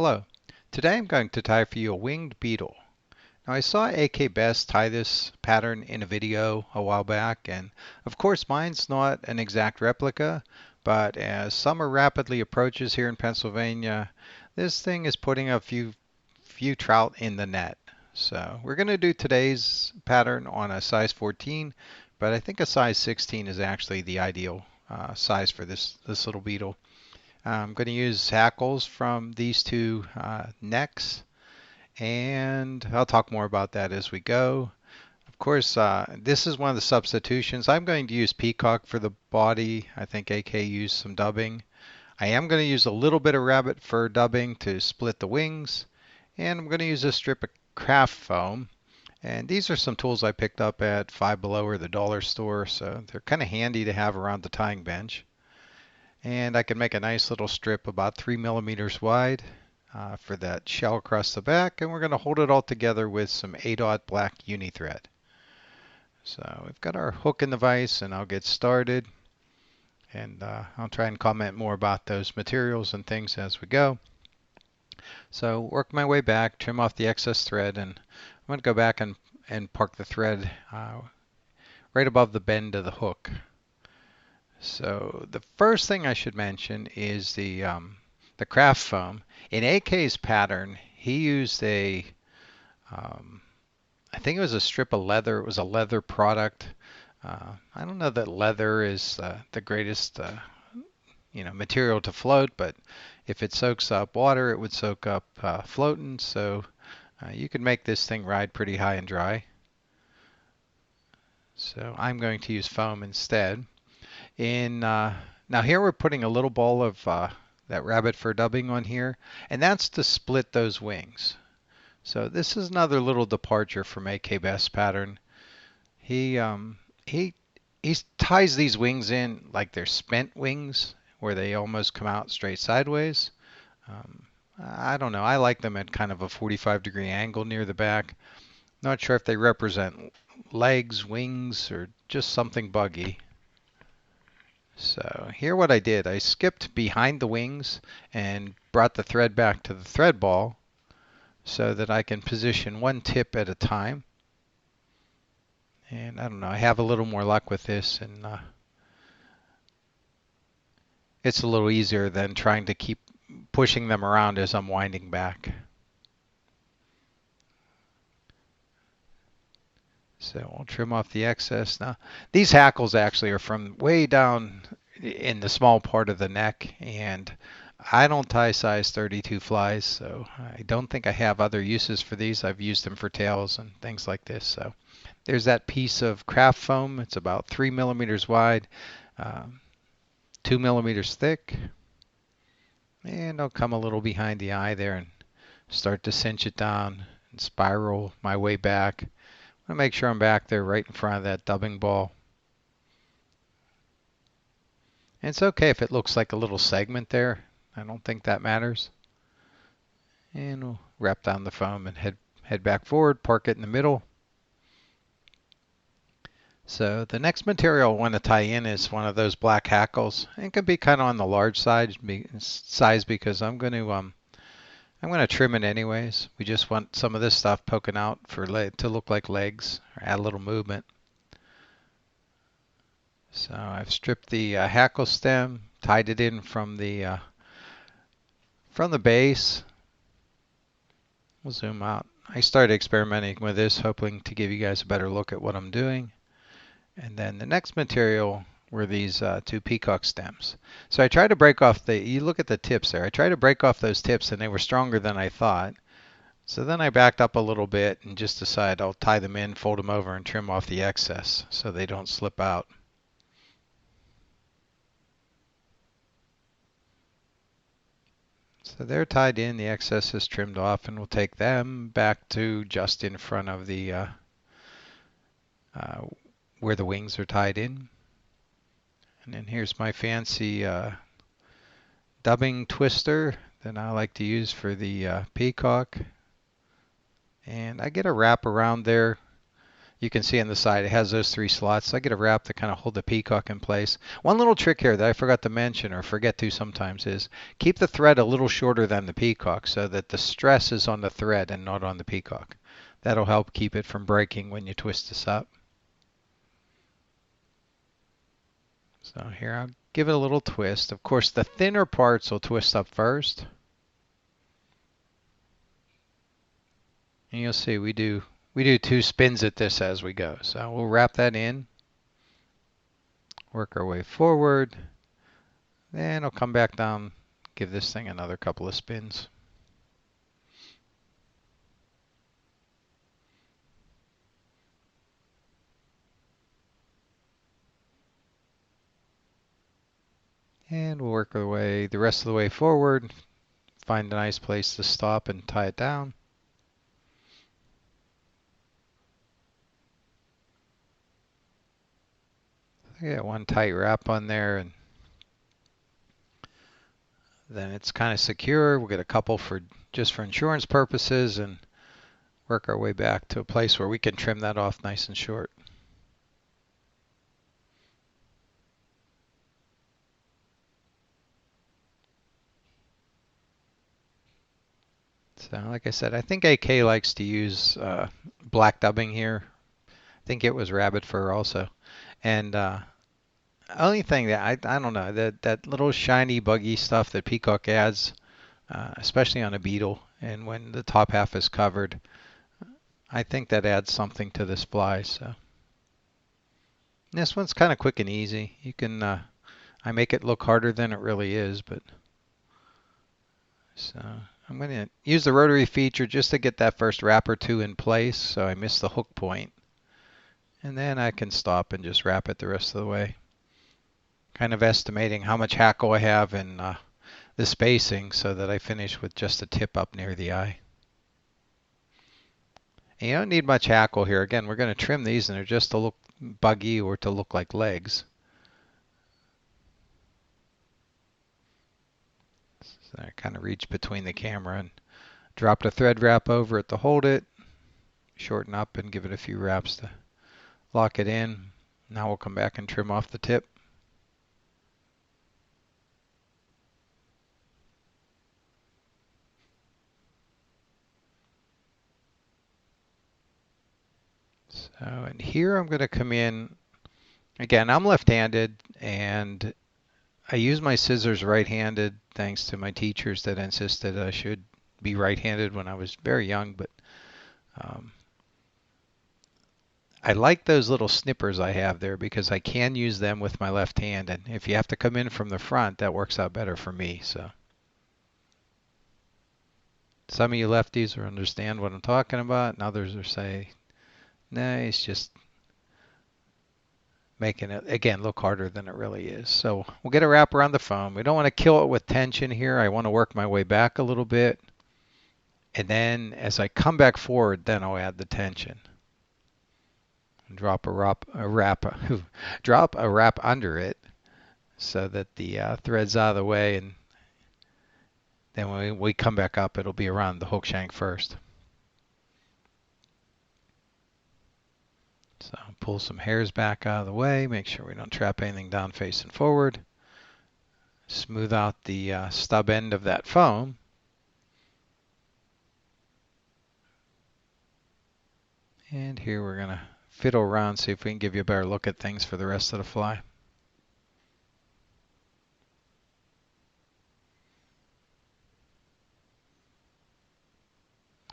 Hello. Today I'm going to tie for you a winged beetle. Now I saw AK Best tie this pattern in a video a while back, and of course mine's not an exact replica, but as summer rapidly approaches here in Pennsylvania, this thing is putting a few trout in the net. So we're going to do today's pattern on a size 14, but I think a size 16 is actually the ideal size for this little beetle. I'm going to use hackles from these two necks, and I'll talk more about that as we go. Of course, this is one of the substitutions. I'm going to use Peacock for the body. I think AK used some dubbing. I am going to use a little bit of rabbit fur dubbing to split the wings, and I'm going to use a strip of craft foam. And these are some tools I picked up at Five Below or the dollar store, so they're kind of handy to have around the tying bench. And I can make a nice little strip about 3 millimeters wide for that shell across the back, and we're going to hold it all together with some 8/0 black uni thread. So we've got our hook in the vise, and I'll get started, and I'll try and comment more about those materials and things as we go. So work my way back, trim off the excess thread, and I'm going to go back and park the thread right above the bend of the hook. So the first thing I should mention is the craft foam. In AK's pattern, he used I think it was a strip of leather. It was a leather product. I don't know that leather is the greatest material to float, but if it soaks up water, it would soak up floating. So you can make this thing ride pretty high and dry. So I'm going to use foam instead. Now here we're putting a little ball of that rabbit fur dubbing on here, and that's to split those wings. So this is another little departure from AK Best pattern. He ties these wings in like they're spent wings, where they almost come out straight sideways. I don't know. I like them at kind of a 45-degree angle near the back. Not sure if they represent legs, wings, or just something buggy. So here what I did, I skipped behind the wings and brought the thread back to the thread ball so that I can position one tip at a time. And I don't know, I have a little more luck with this, and it's a little easier than trying to keep pushing them around as I'm winding back. So we'll trim off the excess. Now, these hackles actually are from way down in the small part of the neck, and I don't tie size 32 flies, so I don't think I have other uses for these. I've used them for tails and things like this. So there's that piece of craft foam. It's about 3 millimeters wide, 2 millimeters thick, and I'll come a little behind the eye there and start to cinch it down and spiral my way back. I'm going to make sure I'm back there right in front of that dubbing ball. And it's okay if it looks like a little segment there. I don't think that matters. And we'll wrap down the foam and head back forward, park it in the middle. So the next material I want to tie in is one of those black hackles. It can be kind of on the large size because I'm going to trim it anyways. We just want some of this stuff poking out to look like legs, or add a little movement. So I've stripped the hackle stem, tied it in from the base. We'll zoom out. I started experimenting with this, hoping to give you guys a better look at what I'm doing. And then the next material were these two peacock stems. So I tried to break off you look at the tips there. I tried to break off those tips, and they were stronger than I thought. So then I backed up a little bit and just decided I'll tie them in, fold them over, and trim off the excess so they don't slip out. So they're tied in, the excess is trimmed off, and we'll take them back to just in front of the where the wings are tied in. And then here's my fancy dubbing twister that I like to use for the peacock. And I get a wrap around there You can see on the side it has those 3 slots. I get a wrap to kind of hold the peacock in place. One little trick here that I forgot to mention or forget to sometimes is keep the thread a little shorter than the peacock so that the stress is on the thread and not on the peacock. That'll help keep it from breaking when you twist this up. So here I'll give it a little twist. Of course the thinner parts will twist up first. And you'll see we do 2 spins at this as we go. So we'll wrap that in, work our way forward, then I'll come back down, give this thing another couple of spins. And we'll work our way the rest of the way forward, find a nice place to stop and tie it down. I got one tight wrap on there, and then it's kind of secure. We'll get a couple for just for insurance purposes and work our way back to a place where we can trim that off nice and short. So like I said, I think AK likes to use black dubbing here. I think it was rabbit fur also. And only thing that I don't know, that little shiny buggy stuff that Peacock adds, especially on a Beetle and when the top half is covered, I think that adds something to this fly. So this one's kind of quick and easy. You can I make it look harder than it really is, but so I'm going to use the rotary feature just to get that first wrap or 2 in place so I miss the hook point. And then I can stop and just wrap it the rest of the way. Kind of estimating how much hackle I have and the spacing so that I finish with just a tip up near the eye. And you don't need much hackle here. Again, we're going to trim these and they're just to look buggy or to look like legs. So I kind of reach between the camera and drop the thread wrap over it to hold it, shorten up and give it a few wraps to lock it in. Now we'll come back and trim off the tip. So, and here I'm going to come in, again, I'm left-handed and I use my scissors right-handed thanks to my teachers that insisted I should be right-handed when I was very young, but I like those little snippers I have there because I can use them with my left hand, and if you have to come in from the front, that works out better for me. So some of you lefties will understand what I'm talking about, and others will say, nah, it's just making it, again, look harder than it really is. So we'll get a wrap around the foam. We don't want to kill it with tension here. I want to work my way back a little bit. And then as I come back forward, then I'll add the tension. Drop a wrap under it so that the thread's out of the way, and then when we come back up, it'll be around the hook shank first. So pull some hairs back out of the way, make sure we don't trap anything down facing forward. Smooth out the stub end of that foam. And here we're going to fiddle around, see if we can give you a better look at things for the rest of the fly.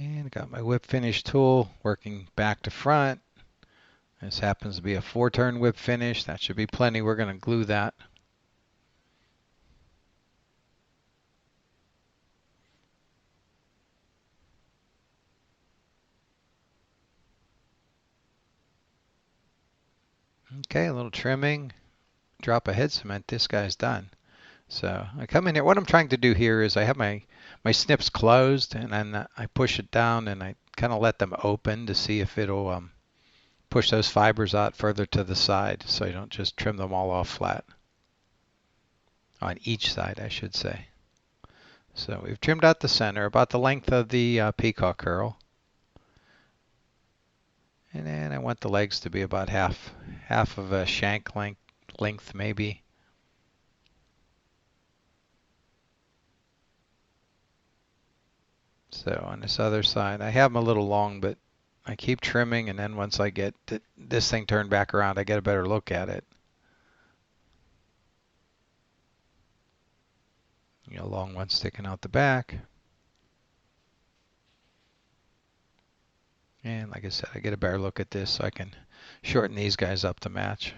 And got my whip finish tool working back to front. This happens to be a 4-turn whip finish. That should be plenty. We're going to glue that. Okay, a little trimming. Drop a head cement. This guy's done. So I come in here. What I'm trying to do here is I have my snips closed, and then I push it down and I kind of let them open to see if it'll push those fibers out further to the side, so you don't just trim them all off flat. On each side, I should say. So we've trimmed out the center, about the length of the peacock curl. And then I want the legs to be about half of a shank length maybe. So on this other side, I have them a little long, but I keep trimming, and then once I get this thing turned back around, I get a better look at it. You know, long one sticking out the back. And like I said, I get a better look at this so I can shorten these guys up to match.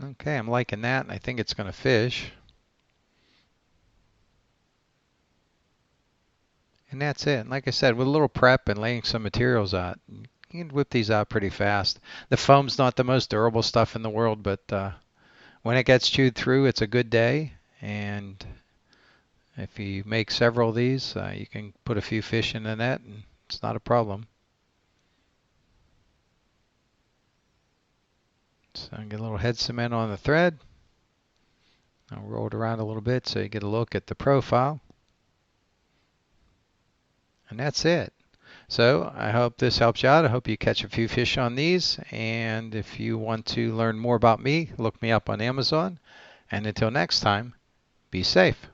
Okay, I'm liking that, and I think it's going to fish. And that's it. Like I said, with a little prep and laying some materials out, you can whip these out pretty fast. The foam's not the most durable stuff in the world, but when it gets chewed through, it's a good day. And if you make several of these, you can put a few fish in the net, and it's not a problem. So get a little head cement on the thread. I'll roll it around a little bit so you get a look at the profile. And that's it. So I hope this helps you out. I hope you catch a few fish on these. And if you want to learn more about me, look me up on Amazon. And until next time, be safe.